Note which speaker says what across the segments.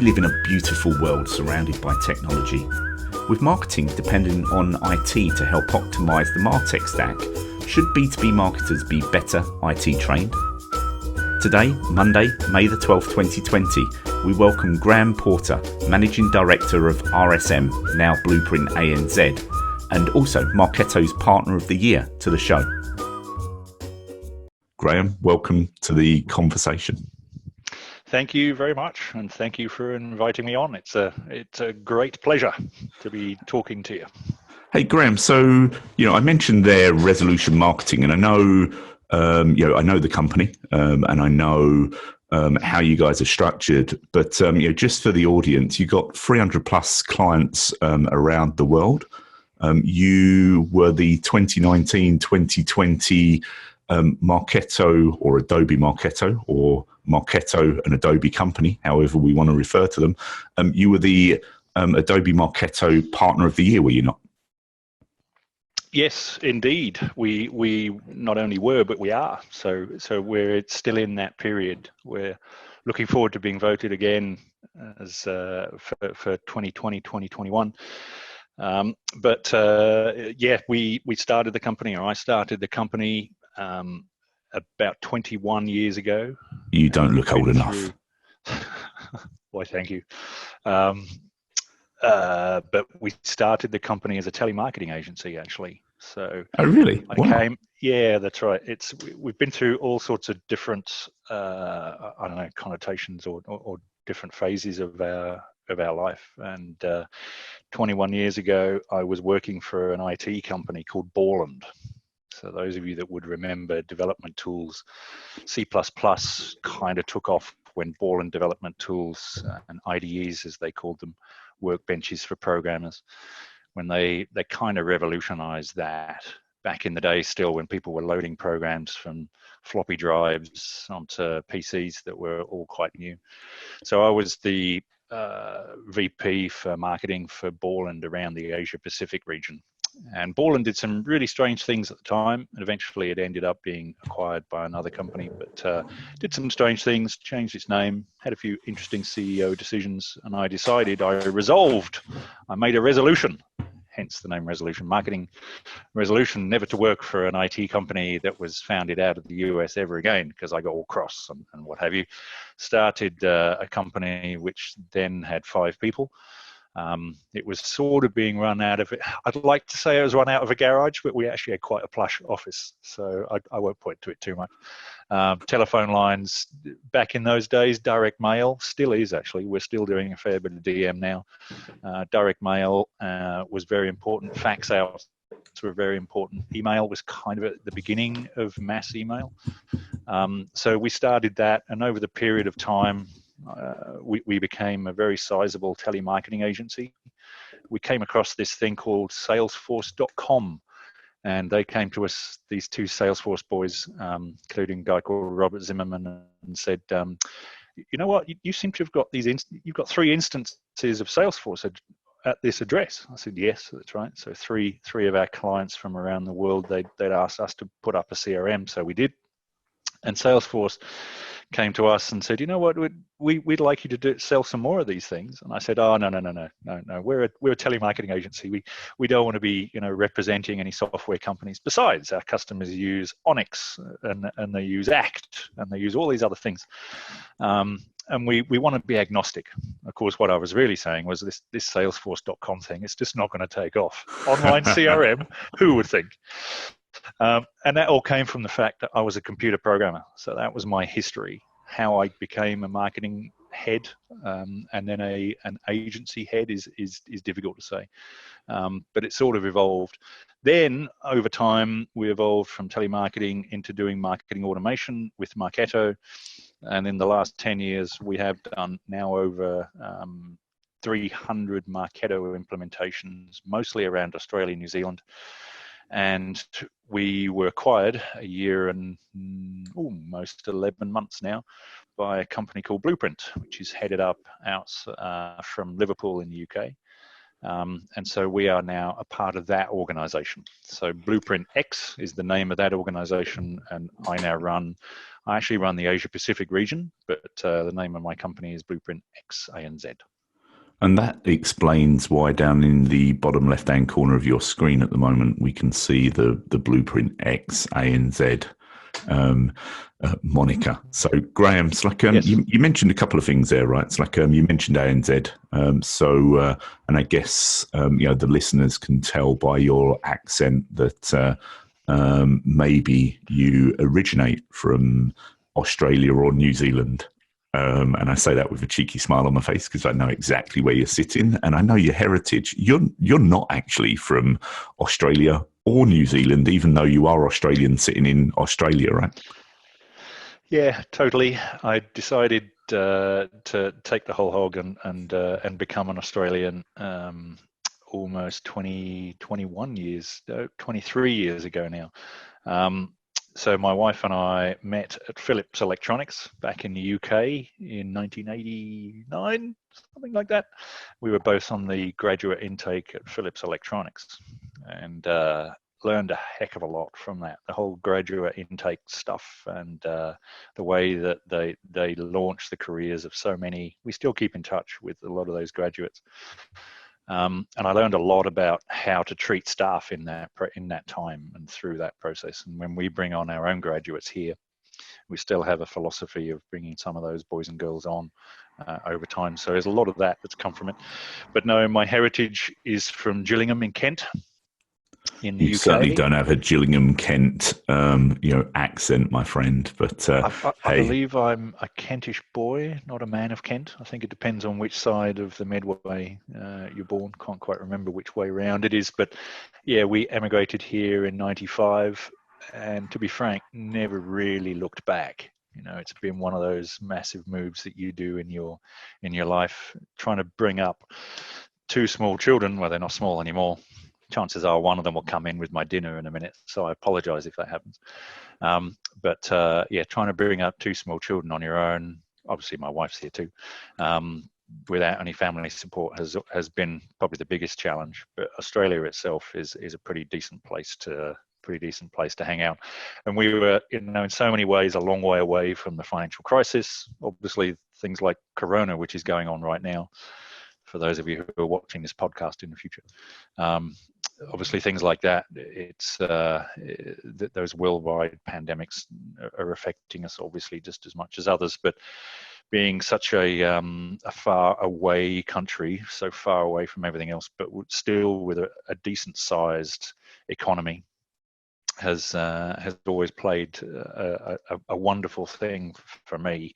Speaker 1: live in a beautiful world surrounded by technology. With marketing dependent on IT to help optimise the martech stack, should B2B marketers be better IT trained? Today, Monday, May the 12th, 2020, we welcome Graham Porter, Managing Director of RSM, now Bluprint ANZ, and also Marketo's Partner of the Year, to the show. Graham, welcome to the conversation.
Speaker 2: Thank you very much, and thank you for inviting me on. It's a great pleasure to be talking to you.
Speaker 1: Hey, Graham. So, I mentioned their resolution marketing, and I know, I know the company, and I know how you guys are structured. But just for the audience, you got 300 plus clients around the world. You were the 2019-2020 Marketo or Adobe Marketo, or Marketo and Adobe company, however we want to refer to them. You were the Adobe Marketo Partner of the Year, were you not?
Speaker 2: Yes, indeed. We not only were, but we are. So we're still in that period. We're looking forward to being voted again as for 2020, 2021. We started the company, or I started the company about 21 years ago.
Speaker 1: You don't look old enough.
Speaker 2: Why, thank you. But we started the company as a telemarketing agency, actually. So
Speaker 1: oh, really? Wow.
Speaker 2: Yeah, that's right. We've been through all sorts of different, connotations or different phases of our life. And 21 years ago, I was working for an IT company called Borland. So those of you that would remember development tools, C++ kind of took off when Borland development tools and IDEs, as they called them, workbenches for programmers, when they kind of revolutionized that. Back in the day still, when people were loading programs from floppy drives onto PCs that were all quite new. So I was the VP for marketing for Borland around the Asia Pacific region. And Borland did some really strange things at the time, and eventually it ended up being acquired by another company, but did some strange things, changed its name, had a few interesting CEO decisions, and I made a resolution, hence the name resolution marketing, resolution never to work for an IT company that was founded out of the US ever again, because I got all cross and what have you. Started a company which then had 5 people. It was sort of being run out of it. I'd like to say it was run out of a garage, but we actually had quite a plush office, so I won't point to it too much. Telephone lines back in those days, direct mail still is, actually. We're still doing a fair bit of DM now. Direct mail was very important. Fax outs were very important. Email was kind of at the beginning of mass email. So we started that, and over the period of time, we became a very sizable telemarketing agency. We came across this thing called Salesforce.com, and they came to us, these 2 Salesforce boys, including a guy called Robert Zimmerman, and said, you know what, you seem to have got you've got 3 instances of Salesforce at this address. I said, yes, that's right. So three of our clients from around the world, they'd asked us to put up a CRM, so we did. And Salesforce came to us and said, you know what, we'd like you to sell some more of these things. And I said, oh, no. We're a telemarketing agency. We don't want to be, representing any software companies. Besides, our customers use Onyx and they use Act and they use all these other things. And we want to be agnostic. Of course, what I was really saying was this Salesforce.com thing, it's just not going to take off. Online CRM, who would think? And that all came from the fact that I was a computer programmer. So that was my history, how I became a marketing head, and then an agency head is difficult to say. But it sort of evolved. Then over time, we evolved from telemarketing into doing marketing automation with Marketo. And in the last 10 years, we have done now over 300 Marketo implementations, mostly around Australia and New Zealand. And we were acquired a year and almost 11 months now by a company called Bluprint, which is headed up out from Liverpool in the UK. And so we are now a part of that organization. So Bluprint X is the name of that organization, and I actually run the Asia Pacific region, but the name of my company is Bluprint X ANZ.
Speaker 1: And that explains why down in the bottom left-hand corner of your screen at the moment, we can see the Bluprint X ANZ moniker. So Graham, it's like
Speaker 2: Yes.
Speaker 1: you mentioned a couple of things there, right? It's like you mentioned ANZ. And I guess the listeners can tell by your accent that maybe you originate from Australia or New Zealand. And I say that with a cheeky smile on my face because I know exactly where you're sitting and I know your heritage. You're not actually from Australia or New Zealand, even though you are Australian sitting in Australia, right?
Speaker 2: Yeah, totally. I decided to take the whole hog and become an Australian almost 23 years ago now. So my wife and I met at Philips Electronics back in the UK in 1989, something like that. We were both on the graduate intake at Philips Electronics and learned a heck of a lot from that. The whole graduate intake stuff and the way that they launched the careers of so many. We still keep in touch with a lot of those graduates. And I learned a lot about how to treat staff in that time and through that process. And when we bring on our own graduates here, we still have a philosophy of bringing some of those boys and girls on over time. So there's a lot of that that's come from it. But no, my heritage is from Gillingham in Kent. In the
Speaker 1: you
Speaker 2: UK.
Speaker 1: Certainly don't have a Gillingham, Kent, accent, my friend. But
Speaker 2: I believe I'm a Kentish boy, not a man of Kent. I think it depends on which side of the Medway you're born. Can't quite remember which way round it is, but yeah, we emigrated here in '95, and to be frank, never really looked back. It's been one of those massive moves that you do in your life, trying to bring up two small children. Well, they're not small anymore. Chances are one of them will come in with my dinner in a minute, so I apologize if that happens. Trying to bring up two small children on your own, obviously my wife's here too, without any family support has been probably the biggest challenge. But Australia itself is a pretty decent place to hang out. And we were, in so many ways, a long way away from the financial crisis. Obviously, things like Corona, which is going on right now, for those of you who are watching this podcast in the future. Obviously, things like that, it's those worldwide pandemics are affecting us, obviously, just as much as others. But being such a far away country, so far away from everything else, but still with a decent sized economy, has always played a wonderful thing for me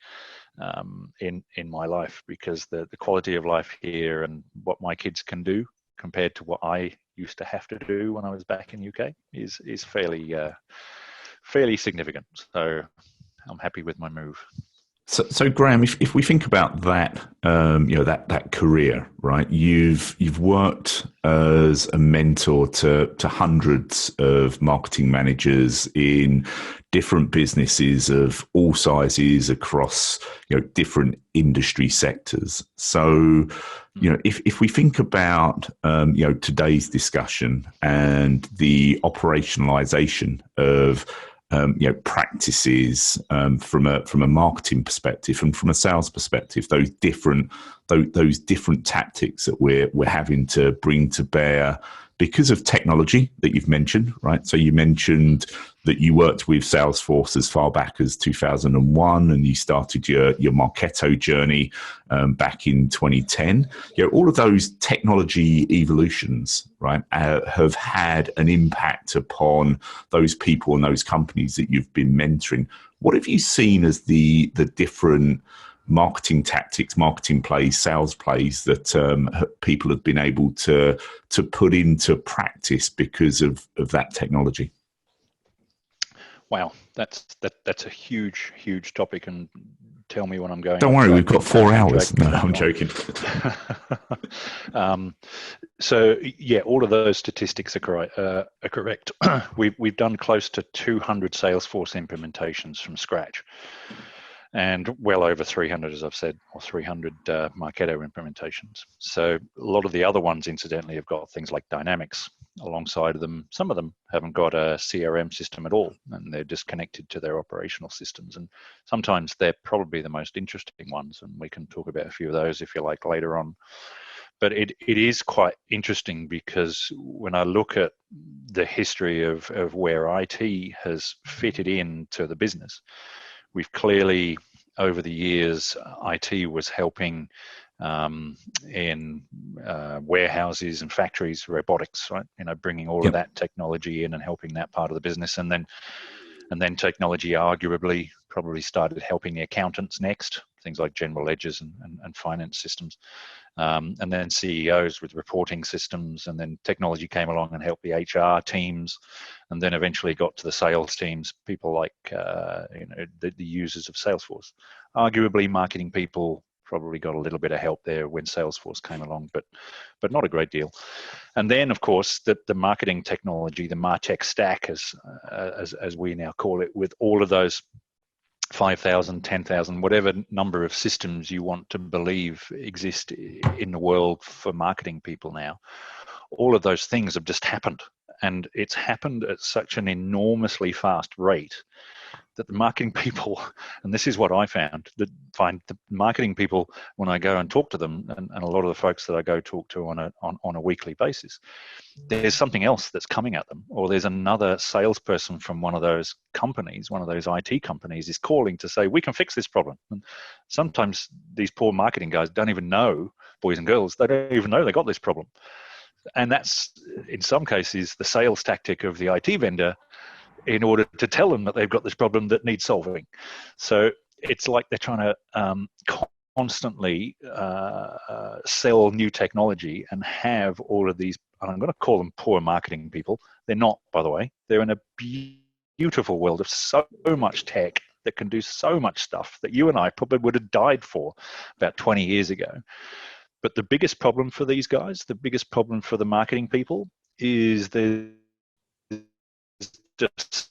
Speaker 2: in my life, because the quality of life here and what my kids can do compared to what I used to have to do when I was back in UK is fairly significant. So I'm happy with my move.
Speaker 1: So Graham, if we think about that, that career, right? You've worked as a mentor to hundreds of marketing managers in different businesses of all sizes across different industry sectors. So if we think about today's discussion and the operationalization of practices from a marketing perspective and from a sales perspective, those different tactics that we're having to bring to bear because of technology that you've mentioned, right? So you mentioned that you worked with Salesforce as far back as 2001, and you started your Marketo journey back in 2010. All of those technology evolutions, right, have had an impact upon those people and those companies that you've been mentoring. What have you seen as the different marketing tactics, marketing plays, sales plays that people have been able to put into practice because of that technology?
Speaker 2: Wow, that's a huge topic, and tell me when I'm going.
Speaker 1: Don't worry, we've got 4 hours. No, I'm joking.
Speaker 2: So yeah, all of those statistics are correct. We've done close to 200 Salesforce implementations from scratch. and well over 300, as I've said, or 300 Marketo implementations. So a lot of the other ones, incidentally, have got things like Dynamics alongside of them. Some of them haven't got a CRM system at all, and they're just connected to their operational systems. And sometimes they're probably the most interesting ones, and we can talk about a few of those if you like later on. But it is quite interesting, because when I look at the history of where IT has fitted into the business, we've clearly, over the years, IT was helping in warehouses and factories, robotics, right? Bringing all of that technology in and helping that part of the business, and then technology arguably probably started helping the accountants next, things like general ledgers and finance systems, and then CEOs with reporting systems, and then technology came along and helped the HR teams, and then eventually got to the sales teams, people like the users of Salesforce. Arguably, marketing people probably got a little bit of help there when Salesforce came along, but not a great deal. And then, of course, the marketing technology, the martech stack, as we now call it, with all of those 5,000, 10,000, whatever number of systems you want to believe exist in the world for marketing people now. All of those things have just happened, and it's happened at such an enormously fast rate that the marketing people, and this is what I find the marketing people, when I go and talk to them, and a lot of the folks that I go talk to on a weekly basis, there's something else that's coming at them, or there's another salesperson from one of those companies, one of those IT companies, is calling to say, we can fix this problem. And sometimes these poor marketing guys don't even know, boys and girls, they don't even know they got this problem. And that's, in some cases, the sales tactic of the IT vendor in order to tell them that they've got this problem that needs solving. So it's like they're trying to constantly sell new technology and have all of these, and I'm going to call them poor marketing people. They're not, by the way. They're in a beautiful world of so much tech that can do so much stuff that you and I probably would have died for about 20 years ago. But the biggest problem for these guys, the biggest problem for the marketing people, is there's just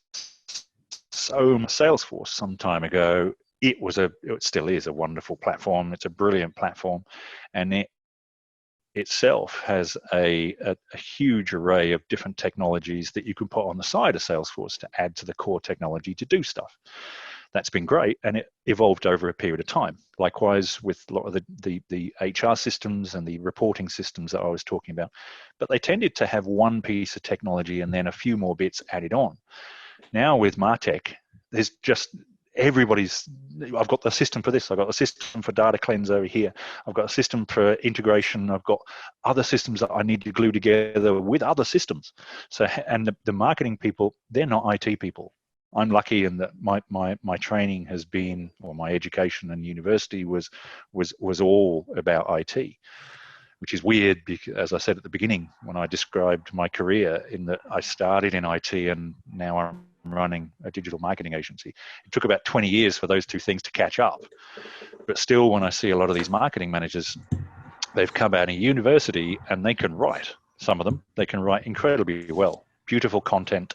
Speaker 2: so Salesforce some time ago. It still is a wonderful platform. It's a brilliant platform, and it itself has a huge array of different technologies that you can put on the side of Salesforce to add to the core technology to do stuff. That's been great, and it evolved over a period of time. Likewise with a lot of the HR systems and the reporting systems that I was talking about, but they tended to have one piece of technology and then a few more bits added on. Now with martech, there's just I've got the system for this, I've got a system for data cleanse over here, I've got a system for integration, I've got other systems that I need to glue together with other systems. So, and the marketing people, they're not IT people. I'm lucky in that my training has been, or my education and university was all about IT, which is weird because, as I said at the beginning, when I described my career, in that I started in IT and now I'm running a digital marketing agency. It took about 20 years for those two things to catch up. But still, when I see a lot of these marketing managers, they've come out of university and they can write. Some of them, they can write incredibly well, beautiful content.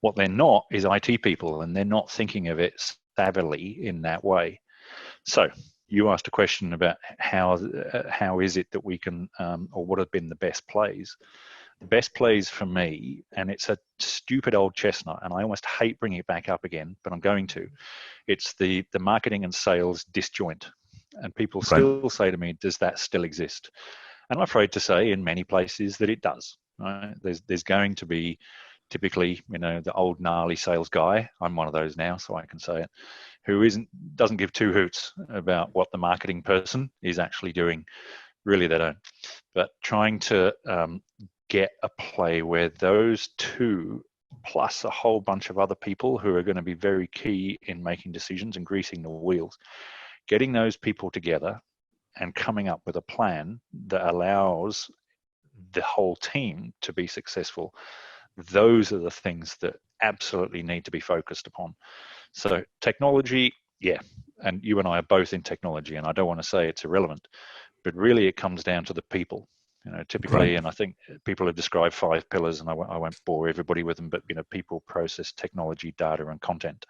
Speaker 2: What they're not is IT people, and they're not thinking of it savvily in that way. So you asked a question about how is it that we can, or what have been the best plays. The best plays for me, and it's a stupid old chestnut, and I almost hate bringing it back up again, but I'm going to. It's the marketing and sales disjoint. And people still say to me, does that still exist? And I'm afraid to say in many places that it does. Right? There's going to be typically, the old gnarly sales guy, I'm one of those now, so I can say it, who doesn't give two hoots about what the marketing person is actually doing. Really, they don't. But trying to get a play where those two, plus a whole bunch of other people who are going to be very key in making decisions and greasing the wheels, getting those people together and coming up with a plan that allows the whole team to be successful. Those are the things that absolutely need to be focused upon. So technology, yeah, and you and I are both in technology, and I don't want to say it's irrelevant, but really it comes down to the people. Typically, and I think people have described 5 pillars, and I won't bore everybody with them, but people, process, technology, data, and content.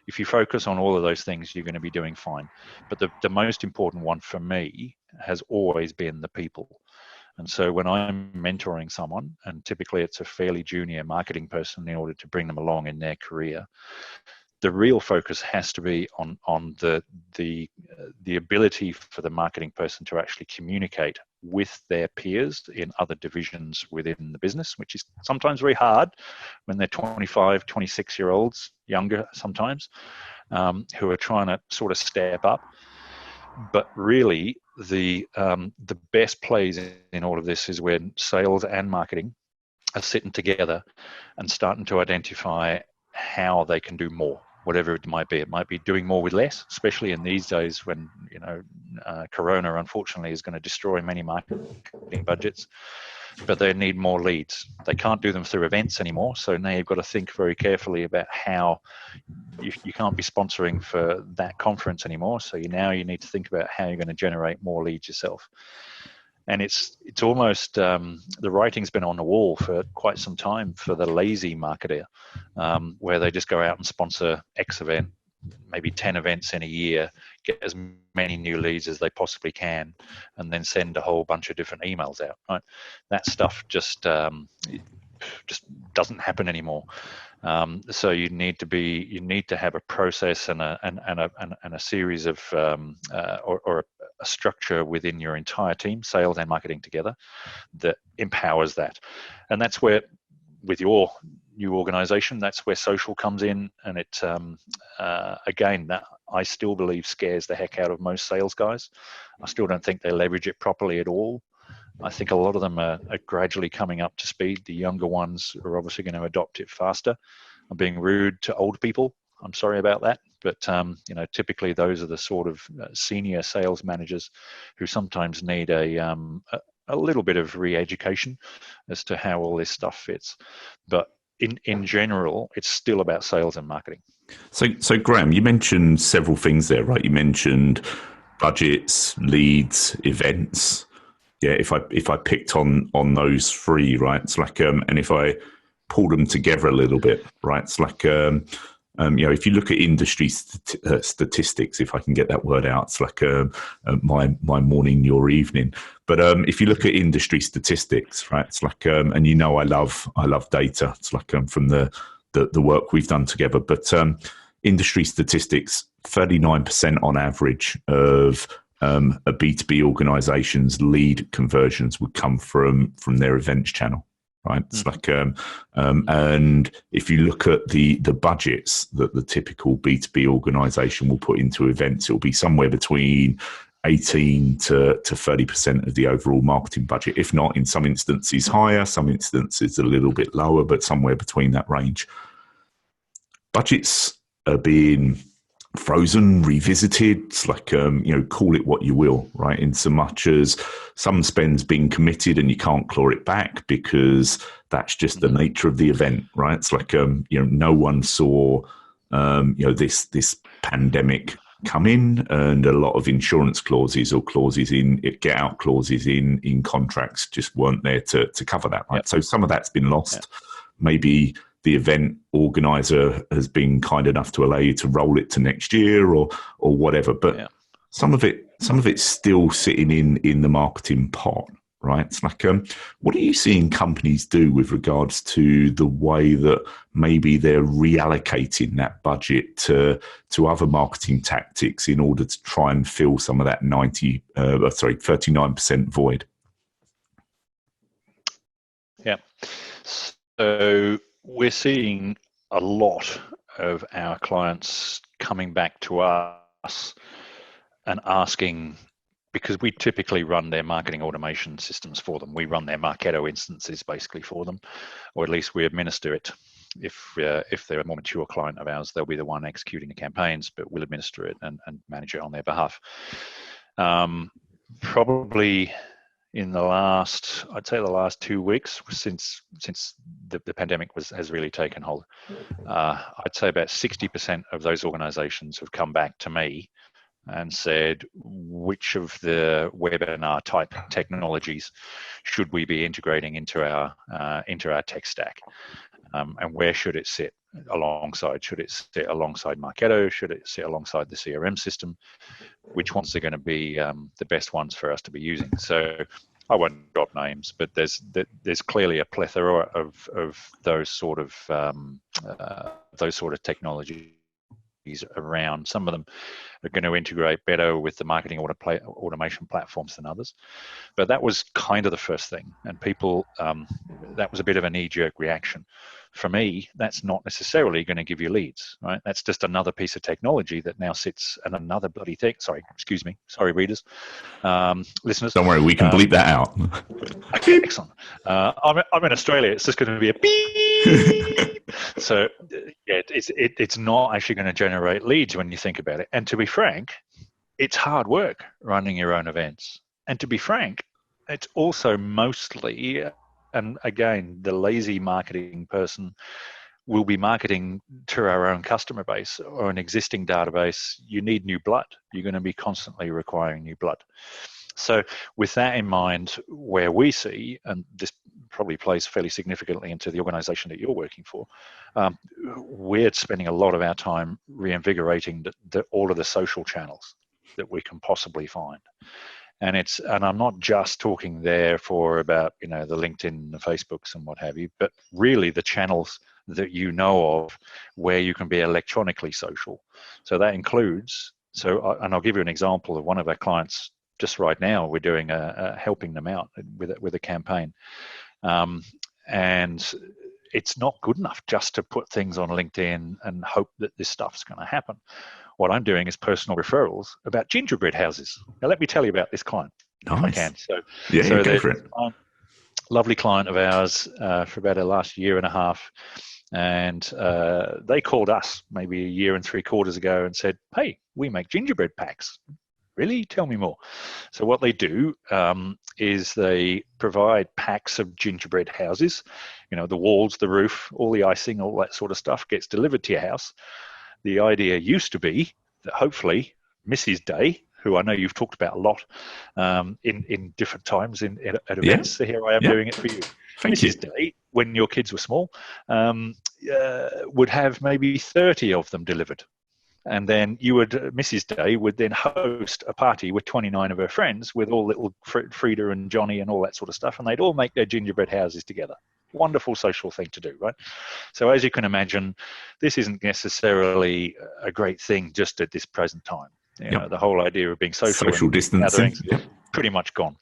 Speaker 2: if you focus on all of those things, you're going to be doing fine. But the most important one for me has always been the people. And so when I'm mentoring someone, and typically it's a fairly junior marketing person in order to bring them along in their career, the real focus has to be on the ability for the marketing person to actually communicate with their peers in other divisions within the business, which is sometimes very hard when they're 25, 26-year-olds, younger sometimes, who are trying to sort of step up. But really, the best plays in all of this is when sales and marketing are sitting together and starting to identify how they can do more, whatever it might be. It might be doing more with less, especially in these days when Corona unfortunately is going to destroy many marketing budgets. But they need more leads. They can't do them through events anymore. So now you've got to think very carefully about how you can't be sponsoring for that conference anymore. So now you need to think about how you're going to generate more leads yourself. And it's almost the writing's been on the wall for quite some time for the lazy marketer, where they just go out and sponsor X event, maybe 10 events in a year, get as many new leads as they possibly can, and then send a whole bunch of different emails out. Right? That stuff just doesn't happen anymore. So you need to have a process and a series of or a structure within your entire team, sales and marketing together, that empowers that. And that's where, with your new organization, that's where social comes in. And it again, that I still believe scares the heck out of most sales guys. I still don't think they leverage it properly at all. I think a lot of them are gradually coming up to speed. The younger ones are obviously going to adopt it faster. I'm being rude to old people. I'm sorry about that. But, typically those are the sort of senior sales managers who sometimes need a little bit of re-education as to how all this stuff fits. But in general, it's still about sales and marketing.
Speaker 1: So Graham, you mentioned several things there, right? You mentioned budgets, leads, events. Yeah, if I picked on those three, right? It's like and if I pull them together a little bit, right? It's like if you look at industry statistics, if I can get that word out, it's like my morning, your evening. But if you look at industry statistics, right? It's like and I love data. It's like from the work we've done together. But industry statistics, 39% on average of a B2B organization's lead conversions would come from their events channel, right? It's like, and if you look at the budgets that the typical B2B organization will put into events, it'll be somewhere between 18 to 30% of the overall marketing budget, if not in some instances higher, some instances a little bit lower, but somewhere between that range. Budgets are being frozen, revisited. It's like, call it what you will, right? In so much as some spend's been committed and you can't claw it back because that's just the nature of the event, right? It's like, no one saw, this pandemic come in, and a lot of insurance clauses or get out clauses in contracts just weren't there to cover that, right? Yep. So some of that's been lost. Yep. Maybe the event organizer has been kind enough to allow you to roll it to next year or whatever. But some of it's still sitting in the marketing pot, right? It's like, what are you seeing companies do with regards to the way that maybe they're reallocating that budget to other marketing tactics in order to try and fill some of that 39% void?
Speaker 2: Yeah. So we're seeing a lot of our clients coming back to us and asking, because we typically run their marketing automation systems for them. We run their Marketo instances basically for them, or at least we administer it. If they're a more mature client of ours, they'll be the one executing the campaigns, but we'll administer it and manage it on their behalf. Probably in the last 2 weeks since the pandemic has really taken hold, I'd say about 60% of those organizations have come back to me and said, which of the webinar type technologies should we be integrating into our tech stack, and where should it sit? alongside? Should it sit alongside Marketo? Should it sit alongside the CRM system? Which ones are going to be the best ones for us to be using? So I won't drop names, but there's clearly a plethora of those sort of technologies around. Some of them are going to integrate better with the marketing automation platforms than others. But that was kind of the first thing, and people, that was a bit of a knee-jerk reaction. For me, that's not necessarily going to give you leads, right? That's just another piece of technology that now sits in another bloody thing. Sorry, excuse me. Sorry, readers, listeners.
Speaker 1: Don't worry, we can bleep that out.
Speaker 2: Okay, excellent. I'm in Australia. It's just going to be a beep. So yeah, it's not actually going to generate leads when you think about it. And to be frank, it's hard work running your own events. And to be frank, it's also mostly, and again, the lazy marketing person will be marketing to our own customer base or an existing database. You need new blood. You're going to be constantly requiring new blood. So with that in mind, where we see, and this probably plays fairly significantly into the organization that you're working for, we're spending a lot of our time reinvigorating all of the social channels that we can possibly find. And I'm not just talking there for about, the LinkedIn, the Facebooks and what have you, but really the channels that you know of where you can be electronically social. So that includes, and I'll give you an example of one of our clients. Just right now, we're doing helping them out with a campaign, and it's not good enough just to put things on LinkedIn and hope that this stuff's going to happen. What I'm doing is personal referrals about gingerbread houses. Now, let me tell you about this client, if I can. So
Speaker 1: go for it.
Speaker 2: Lovely client of ours for about the last year and a half, and they called us maybe a year and 3/4 ago and said, "Hey, we make gingerbread packs." Really? Tell me more. So what they do is they provide packs of gingerbread houses. The walls, the roof, all the icing, all that sort of stuff gets delivered to your house. The idea used to be that hopefully Mrs. Day, who I know you've talked about a lot in different times at events, so here I am doing it for you.
Speaker 1: Thank you.
Speaker 2: Mrs. Day, when your kids were small, would have maybe 30 of them delivered. And then Mrs. Day would then host a party with 29 of her friends with all little Frida and Johnny and all that sort of stuff. And they'd all make their gingerbread houses together. Wonderful social thing to do, right? So as you can imagine, this isn't necessarily a great thing just at this present time. The whole idea of being social
Speaker 1: distancing,
Speaker 2: pretty much gone.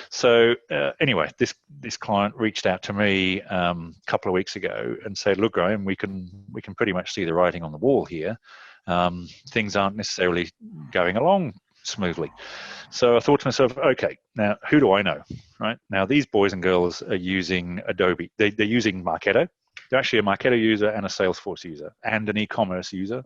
Speaker 2: So anyway, this client reached out to me a couple of weeks ago and said, "Look, Graham, we can pretty much see the writing on the wall here. Things aren't necessarily going along smoothly." So I thought to myself, okay, now who do I know, right? Now these boys and girls are using Adobe. They're using Marketo. They're actually a Marketo user and a Salesforce user and an e-commerce user.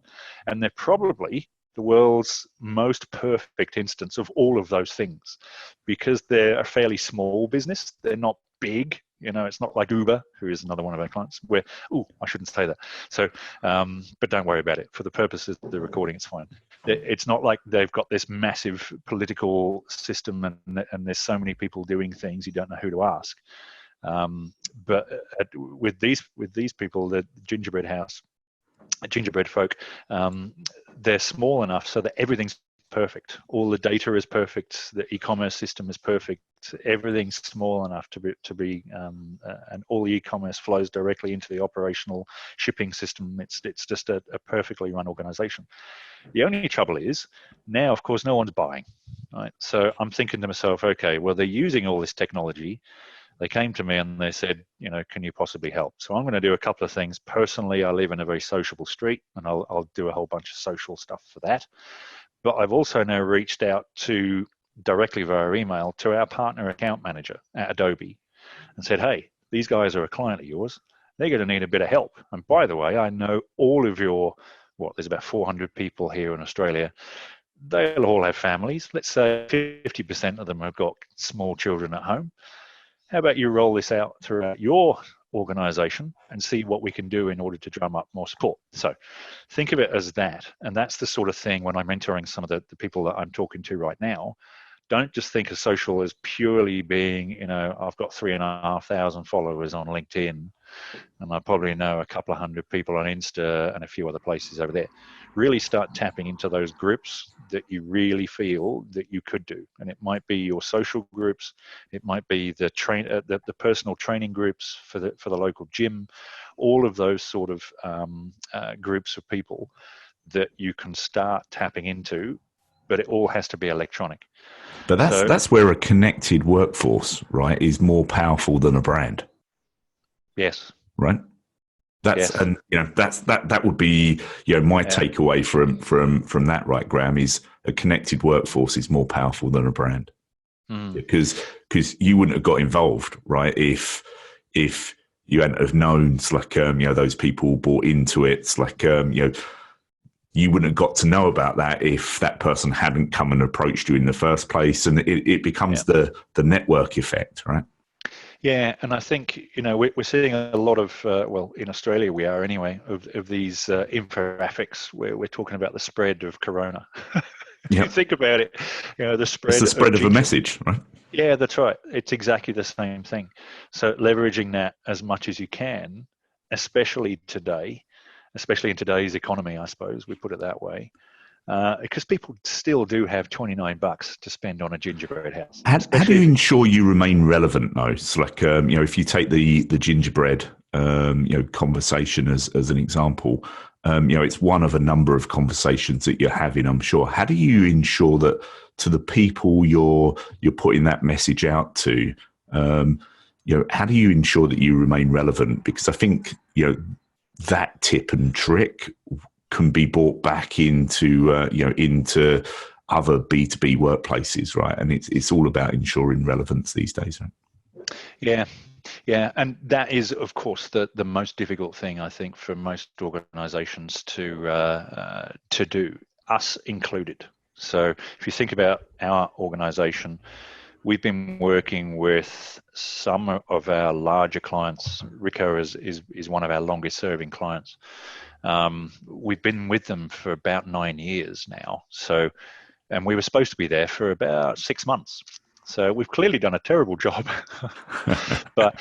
Speaker 2: And they're probably the world's most perfect instance of all of those things because they're a fairly small business. They're not big. It's not like Uber, who is another one of our clients, where, I shouldn't say that. So, but don't worry about it. For the purposes of the recording, it's fine. It's not like they've got this massive political system and there's so many people doing things, you don't know who to ask. But with these people, the gingerbread folk, they're small enough so that everything's perfect. All the data is perfect. The e-commerce system is perfect. Everything's small enough to be and all the e-commerce flows directly into the operational shipping system. It's just a perfectly run organization. The only trouble is now, of course, no one's buying, right? So I'm thinking to myself, okay, well, they're using all this technology. They came to me and they said, can you possibly help? So I'm going to do a couple of things. Personally, I live in a very sociable street, and I'll do a whole bunch of social stuff for that. But I've also now reached out directly via email to our partner account manager at Adobe and said, hey, these guys are a client of yours. They're going to need a bit of help. And by the way, I know all of there's about 400 people here in Australia. They'll all have families. Let's say 50% of them have got small children at home. How about you roll this out throughout your organization and see what we can do in order to drum up more support? So think of it as that. And that's the sort of thing when I'm mentoring some of the people that I'm talking to right now, don't just think of social as purely being, I've got 3,500 followers on LinkedIn, and I probably know a couple of hundred people on Insta and a few other places over there. Really start tapping into those groups that you really feel that you could do. And it might be your social groups, it might be the personal training groups for the local gym, all of those sort of groups of people that you can start tapping into, but it all has to be electronic.
Speaker 1: But that's where a connected workforce, right, is more powerful than a brand.
Speaker 2: Yes.
Speaker 1: Right. And that would be my takeaway from that, right, Graham, is a connected workforce is more powerful than a brand. Because you wouldn't have got involved, right, if you hadn't have known. It's like those people bought into it. It's like you wouldn't have got to know about that if that person hadn't come and approached you in the first place, and it becomes the network effect, right?
Speaker 2: Yeah, and I think we're seeing a lot of in Australia we are anyway of these infographics where we're talking about the spread of corona. If you think about it, the spread.
Speaker 1: It's the spread of a message, right?
Speaker 2: Yeah, that's right. It's exactly the same thing. So leveraging that as much as you can, especially today, especially in today's economy, I suppose we put it that way. Because people still do have $29 to spend on a gingerbread house.
Speaker 1: How do you ensure you remain relevant, though? It's like, if you take the gingerbread, conversation as an example, it's one of a number of conversations that you're having, I'm sure. How do you ensure that to the people you're putting that message out to, how do you ensure that you remain relevant? Because I think, that tip and trick can be brought back into into other B2B workplaces, right? And it's all about ensuring relevance these days, right?
Speaker 2: Yeah, and that is, of course, the most difficult thing I think for most organisations to do, us included. So if you think about our organisation, we've been working with some of our larger clients. Ricoh is one of our longest serving clients. We've been with them for about 9 years now. So, and we were supposed to be there for about 6 months. So we've clearly done a terrible job. But,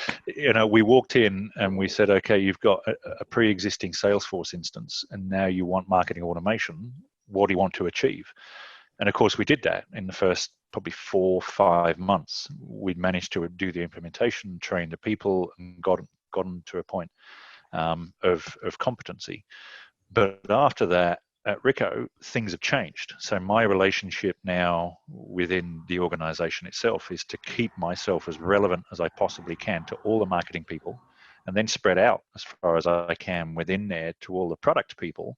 Speaker 2: we walked in and we said, okay, you've got a pre-existing Salesforce instance and now you want marketing automation. What do you want to achieve? And of course we did that in the first probably 4 or 5 months. We'd managed to do the implementation, train the people, and got them to a point of competency. But after that, at Ricoh, things have changed. So my relationship now within the organization itself is to keep myself as relevant as I possibly can to all the marketing people, and then spread out as far as I can within there to all the product people,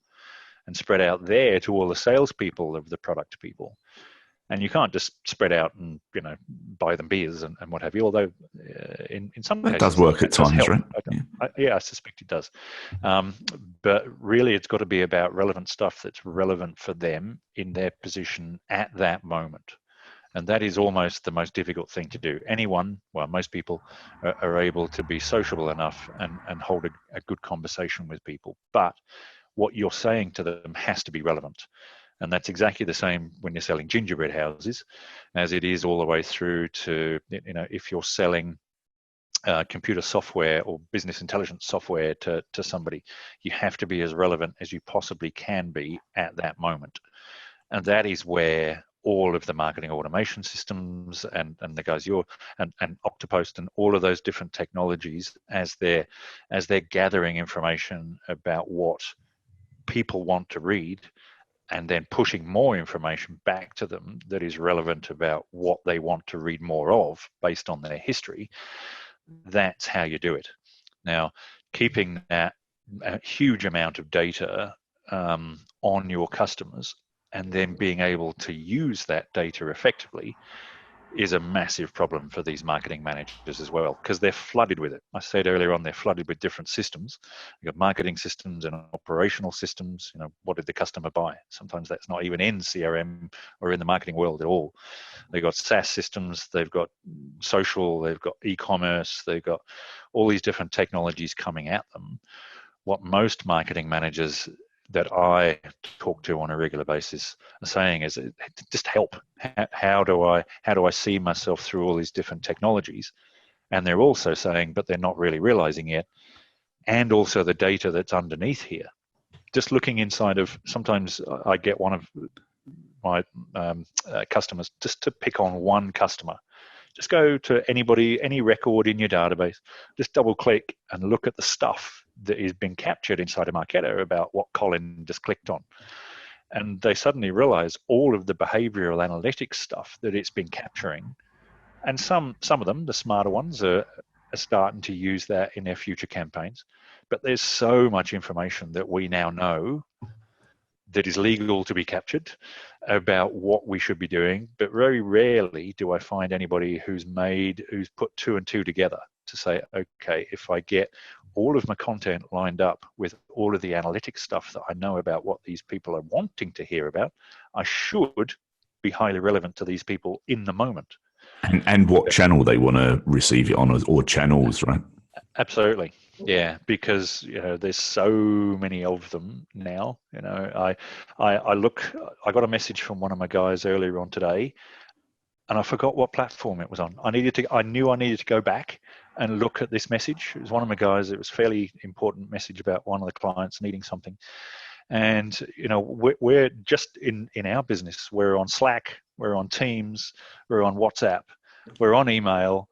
Speaker 2: and spread out there to all the salespeople of the product people. And you can't just spread out and buy them beers and what have you. Although in some cases
Speaker 1: that does work at times, right?
Speaker 2: I suspect it does. But really, it's got to be about relevant stuff that's relevant for them in their position at that moment. And that is almost the most difficult thing to do. Most people are able to be sociable enough and hold a good conversation with people. But what you're saying to them has to be relevant. And that's exactly the same when you're selling gingerbread houses as it is all the way through to, if you're selling computer software or business intelligence software to somebody, you have to be as relevant as you possibly can be at that moment. And that is where all of the marketing automation systems and the guys and Oktopost and all of those different technologies, as they're gathering information about what people want to read, and then pushing more information back to them that is relevant about what they want to read more of based on their history. That's how you do it. Now, keeping that huge amount of data on your customers and then being able to use that data effectively is a massive problem for these marketing managers as well, because they're flooded with it. I said earlier on, they're flooded with different systems. You've got marketing systems and operational systems. What did the customer buy? Sometimes that's not even in CRM or in the marketing world at all. They've got SaaS systems, they've got social, they've got e-commerce, they've got all these different technologies coming at them. What most marketing managers that I talk to on a regular basis are saying is, just help. How do I see myself through all these different technologies? And they're also saying, but they're not really realizing yet, and also the data that's underneath here. Just looking inside of, sometimes I get one of my customers, just to pick on one customer. Just go to any record in your database, just double click and look at the stuff that is being captured inside of Marketo about what Colin just clicked on. And they suddenly realize all of the behavioral analytics stuff that it's been capturing. And some of them, the smarter ones, are starting to use that in their future campaigns. But there's so much information that we now know that is legal to be captured about what we should be doing, but very rarely do I find anybody who's put two and two together to say, okay, if I get all of my content lined up with all of the analytics stuff that I know about what these people are wanting to hear about, I should be highly relevant to these people in the moment.
Speaker 1: And what channel they want to receive it on, or channels, right?
Speaker 2: Absolutely. Yeah, because there's so many of them now. I got a message from one of my guys earlier on today, and I forgot what platform it was on. I knew I needed to go back and look at this message. It was one of my guys. It was a fairly important message about one of the clients needing something. And we're just in our business, we're on Slack, we're on Teams, we're on WhatsApp, we're on email.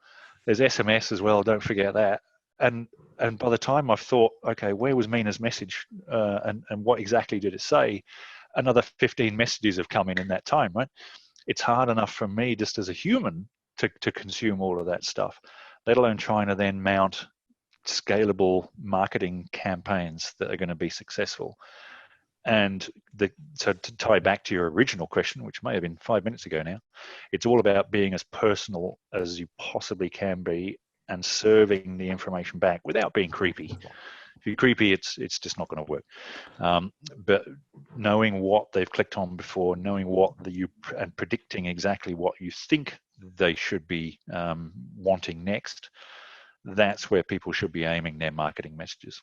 Speaker 2: There's SMS as well, don't forget that. And by the time I've thought, okay, where was Mina's message, and what exactly did it say? Another 15 messages have come in that time, right? It's hard enough for me just as a human to consume all of that stuff, let alone trying to then mount scalable marketing campaigns that are going to be successful. And so to tie back to your original question, which may have been 5 minutes ago now, it's all about being as personal as you possibly can be and serving the information back without being creepy. If you're creepy, it's just not going to work. But knowing what they've clicked on before, knowing and predicting exactly what you think they should be wanting next, that's where people should be aiming their marketing messages.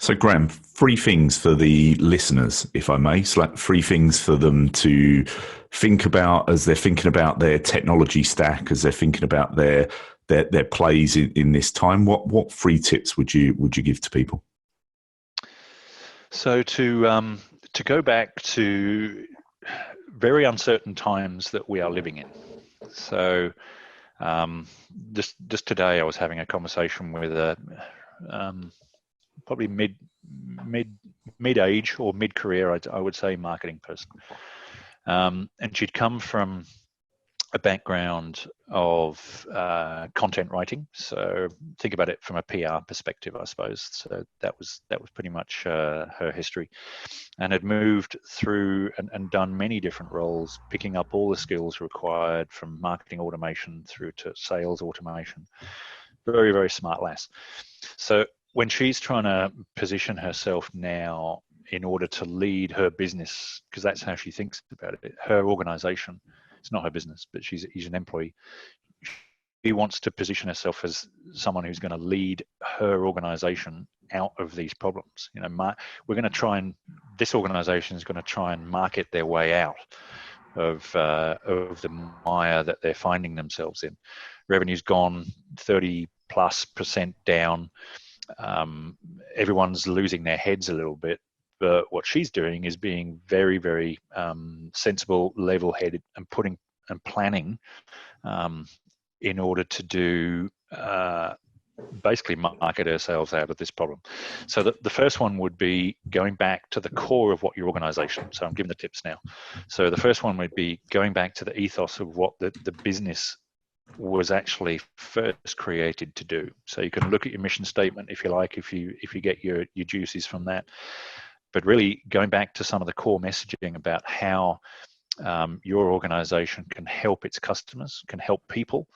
Speaker 1: So, Graham, 3 things for the listeners, if I may, 3 things for them to think about as they're thinking about their technology stack, as they're thinking about their plays in this time. What 3 tips would you give to people?
Speaker 2: So to go back to very uncertain times that we are living in. So just today, I was having a conversation with a probably mid-age or mid-career, I would say, marketing person. And she'd come from a background of content writing. So think about it from a PR perspective, I suppose. So that was pretty much her history, and had moved through and done many different roles, picking up all the skills required from marketing automation through to sales automation. Very, very smart lass. So when she's trying to position herself now in order to lead her business, because that's how she thinks about it, her organization, it's not her business, but she's an employee. She wants to position herself as someone who's going to lead her organization out of these problems. We're going to try and, this organization is going to try and market their way out of the mire that they're finding themselves in. Revenue's gone 30+% down. Everyone's losing their heads a little bit, but what she's doing is being very, very sensible, level-headed, and planning in order to do basically market ourselves out of this problem. So the first one would be going back to the core of what your organization. So I'm giving the tips now. So the first one would be going back to the ethos of what the business was actually first created to do. So you can look at your mission statement if you like, if you get your juices from that, but really going back to some of the core messaging about how your organization can help its customers, can help people.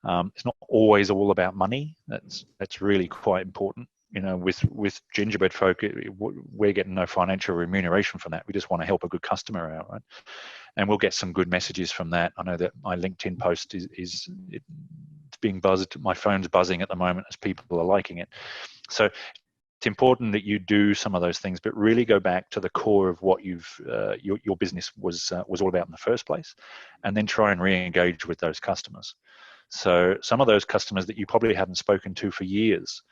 Speaker 2: It's not always all about money. That's really quite important. With Gingerbread Folk, we're getting no financial remuneration from that. We just want to help a good customer out, right? And we'll get some good messages from that. I know that my LinkedIn post it's being buzzed. My phone's buzzing at the moment as people are liking it. So it's important that you do some of those things, but really go back to the core of what your business was all about in the first place, and then try and re-engage with those customers. So some of those customers that you probably haven't spoken to for years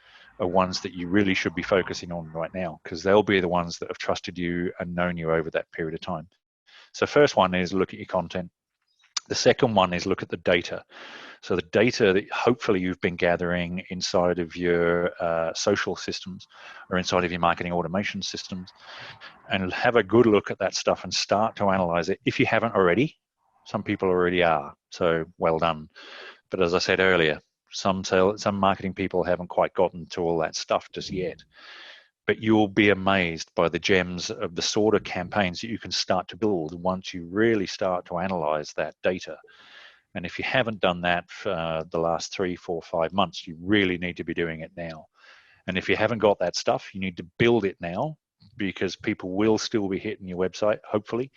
Speaker 2: are ones that you really should be focusing on right now, because they'll be the ones that have trusted you and known you over that period of time. So first one is look at your content. The second one is look at the data. So the data that hopefully you've been gathering inside of your social systems or inside of your marketing automation systems, and have a good look at that stuff and start to analyze it. If you haven't already, some people already are, so well done. But as I said earlier, some marketing people haven't quite gotten to all that stuff just yet. But you'll be amazed by the gems of the sort of campaigns that you can start to build once you really start to analyze that data. And if you haven't done that for the last 3, 4, 5 months, you really need to be doing it now. And if you haven't got that stuff, you need to build it now, because people will still be hitting your website, hopefully.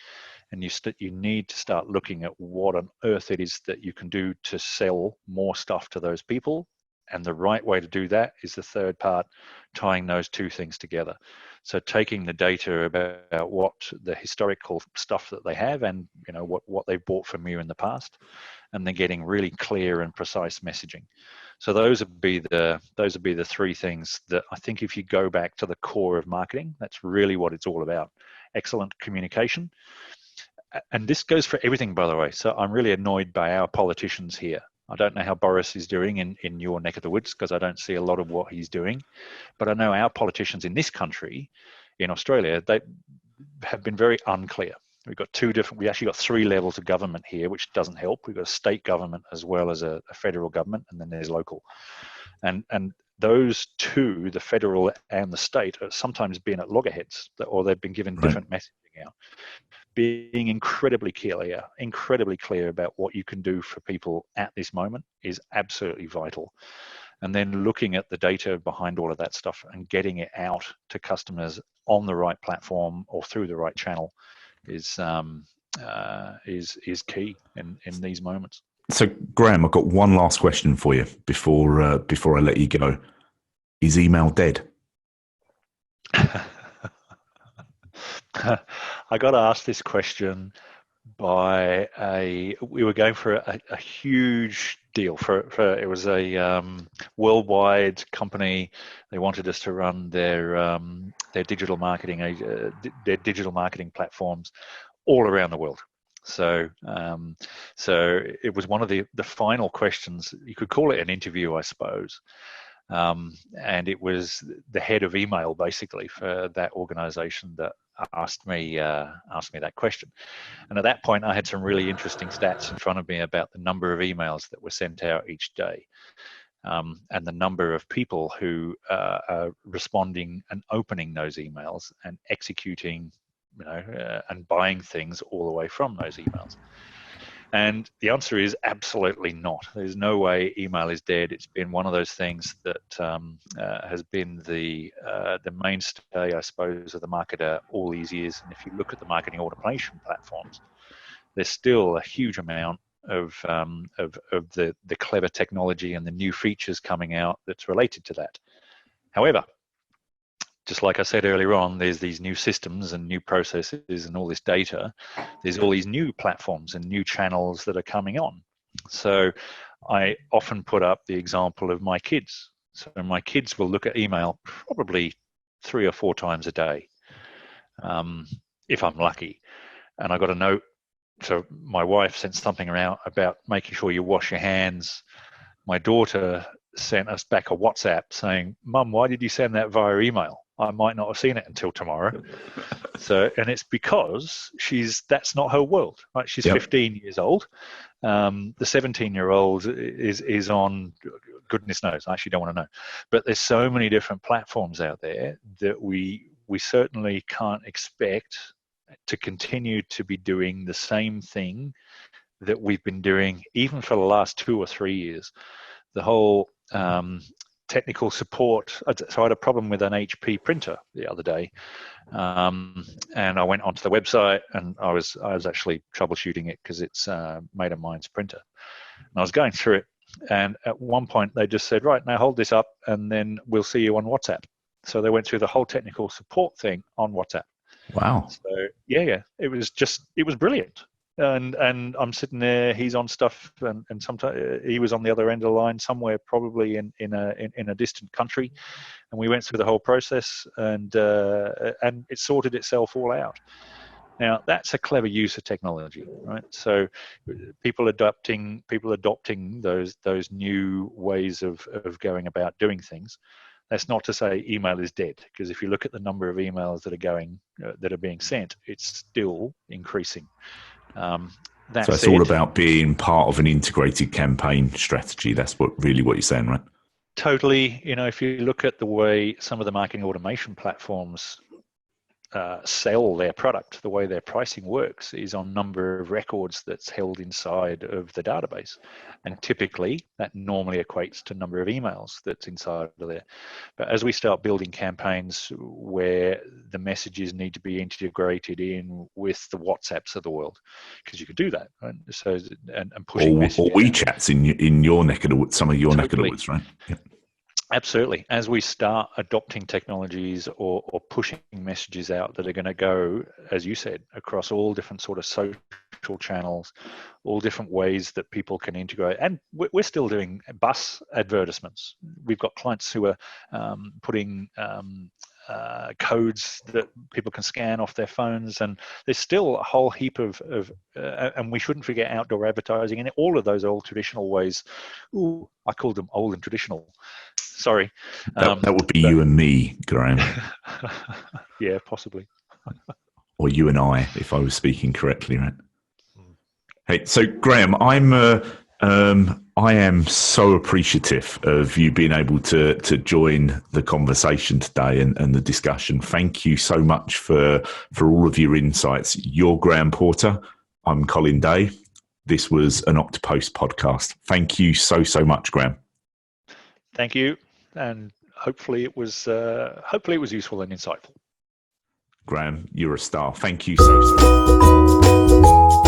Speaker 2: And you need to start looking at what on earth it is that you can do to sell more stuff to those people. And the right way to do that is the third part, tying those two things together. So taking the data about what the historical stuff that they have and what they've bought from you in the past, and then getting really clear and precise messaging. So those would be the three things that I think, if you go back to the core of marketing, that's really what it's all about. Excellent communication. And this goes for everything, by the way. So I'm really annoyed by our politicians here. I don't know how Boris is doing in your neck of the woods, because I don't see a lot of what he's doing. But I know our politicians in this country, in Australia, they have been very unclear. We actually got 3 levels of government here, which doesn't help. We've got a state government as well as a federal government, and then there's local. And those two, the federal and the state, are sometimes being at loggerheads, or they've been given different messaging out. Being incredibly clear about what you can do for people at this moment is absolutely vital. And then looking at the data behind all of that stuff and getting it out to customers on the right platform or through the right channel is key in these moments.
Speaker 1: So, Graham, I've got one last question for you before I let you go. Is email dead?
Speaker 2: I got asked this question by we were going for a huge deal for it was a worldwide company. They wanted us to run their digital marketing platforms all around the world. So it was one of the final questions. You could call it an interview, I suppose. And it was the head of email, basically, for that organization that asked me that question. And at that point, I had some really interesting stats in front of me about the number of emails that were sent out each day, and the number of people who are responding and opening those emails and executing, and buying things all the way from those emails. And the answer is absolutely not. There's no way email is dead. It's been one of those things that has been the mainstay, I suppose, of the marketer all these years. And if you look at the marketing automation platforms, there's still a huge amount of the clever technology and the new features coming out that's related to that. However, just like I said earlier on, there's these new systems and new processes and all this data. There's all these new platforms and new channels that are coming on. So I often put up the example of my kids. So my kids will look at email probably 3 or 4 times a day, if I'm lucky. And I got a note. So my wife sent something around about making sure you wash your hands. My daughter sent us back a WhatsApp saying, "Mum, why did you send that via email? I might not have seen it until tomorrow." So, and it's because that's not her world, right? She's 15 years old. The 17-year-old is on, goodness knows, I actually don't want to know. But there's so many different platforms out there that we certainly can't expect to continue to be doing the same thing that we've been doing even for the last 2 or 3 years. The whole technical support. So I had a problem with an HP printer the other day, and I went onto the website and I was actually troubleshooting it because it's made of mine's printer. And I was going through it, and at one point they just said, "Right, now hold this up, and then we'll see you on WhatsApp." So they went through the whole technical support thing on WhatsApp.
Speaker 1: Wow.
Speaker 2: So yeah, it was brilliant. And I'm sitting there, he's on stuff, and sometimes he was on the other end of the line somewhere, probably in a distant country, and we went through the whole process, and it sorted itself all out. Now that's a clever use of technology, right? So people adopting those new ways of going about doing things. That's not to say email is dead, because if you look at the number of emails that are being sent, it's still increasing.
Speaker 1: So it's all about being part of an integrated campaign strategy. That's what you're saying, right?
Speaker 2: Totally. If you look at the way some of the marketing automation platforms sell their product, the way their pricing works is on number of records that's held inside of the database, and typically that normally equates to number of emails that's inside of there. But as we start building campaigns where the messages need to be integrated in with the WhatsApps of the world, because you can do that, right? So and pushing messages,
Speaker 1: or WeChats in your neck of the woods, some of your neck of the woods, right? Yeah.
Speaker 2: Absolutely. As we start adopting technologies or pushing messages out that are going to go, as you said, across all different sort of social channels, all different ways that people can integrate. And we're still doing bus advertisements. We've got clients who are putting codes that people can scan off their phones, and there's still a whole heap of and we shouldn't forget outdoor advertising, and all of those old traditional ways. Ooh, I called them old and traditional. Sorry.
Speaker 1: That would be you and me, Graham.
Speaker 2: Yeah, possibly.
Speaker 1: Or you and I, if I was speaking correctly, right? Hey, so Graham, I am so appreciative of you being able to join the conversation today and the discussion. Thank you so much for all of your insights. You're Graham Porter. I'm Colin Day. This was an Oktopost podcast. Thank you so much, Graham.
Speaker 2: Thank you, and hopefully it was useful and insightful.
Speaker 1: Graham, you're a star. Thank you so much.